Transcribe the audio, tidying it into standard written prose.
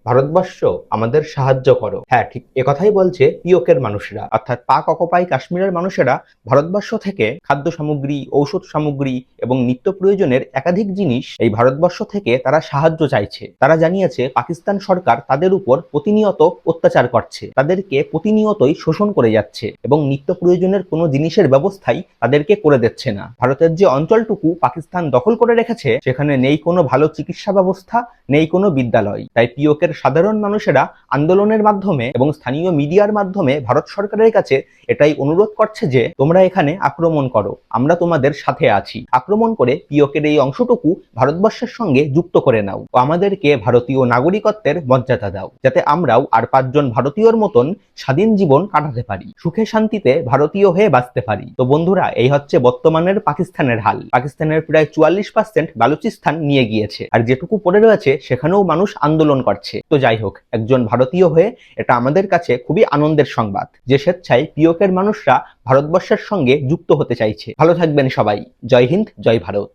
ভারতবর্ষ আমাদের সাহায্য করো। হ্যাঁ, ঠিক একথাই বলছে পিওকের মানুষেরা, অর্থাৎ পাক অকুপাই কাশ্মীরের মানুষেরা ভারতবর্ষ থেকে খাদ্য সামগ্রী, ঔষধ সামগ্রী এবং নিত্য প্রয়োজনের একাধিক জিনিস এই ভারতবর্ষ থেকে তারা সাহায্য চাইছে। তারা জানিয়েছে পাকিস্তান সরকার তাদের উপর প্রতিনিয়ত অত্যাচার করছে, তাদেরকে প্রতিনিয়তই শোষণ করে যাচ্ছে এবং নিত্য প্রয়োজনের কোনো জিনিসের ব্যবস্থাই তাদেরকে করে দিচ্ছে না। ভারতের যে অঞ্চলটুকু পাকিস্তান দখল করে রেখেছে সেখানে নেই কোনো ভালো চিকিৎসা ব্যবস্থা, নেই কোনো বিদ্যালয়। তাই পিওকের সাধারণ মানুষেরা আন্দোলনের মাধ্যমে এবং স্থানীয় মিডিয়ার মাধ্যমে ভারত সরকারের কাছে এটাই অনুরোধ করছে যে তোমরা এখানে আক্রমণ করো, আমরা তোমাদের সাথে আছি। আক্রমণ করে পিওকের এই অংশটুকু ভারতবর্ষের সঙ্গে যুক্ত করে নাও ও আমাদেরকে ভারতীয় নাগরিকত্বের মর্যাদা দাও, যাতে আমরাও আর 5 জন ভারতীয়র মতন স্বাধীন জীবন কাটাতে পারি, সুখে শান্তিতে ভারতীয় হয়ে বাঁচতে পারি। তো বন্ধুরা, এই হচ্ছে বর্তমানের পাকিস্তানের হাল। পাকিস্তানের প্রায় 44% বালুচিস্তান নিয়ে গিয়েছে, আর যেটুকু পড়ে রয়েছে সেখানেও মানুষ আন্দোলন করছে। তো যাই হোক, একজন ভারতীয় হয়ে এটা আমাদের কাছে খুবই আনন্দের সংবাদ যে স্বেচ্ছায় পিওকের মানুষরা ভারতবর্ষের সঙ্গে যুক্ত হতে চাইছে। ভালো থাকবেন সবাই। জয় হিন্দ, জয় ভারত।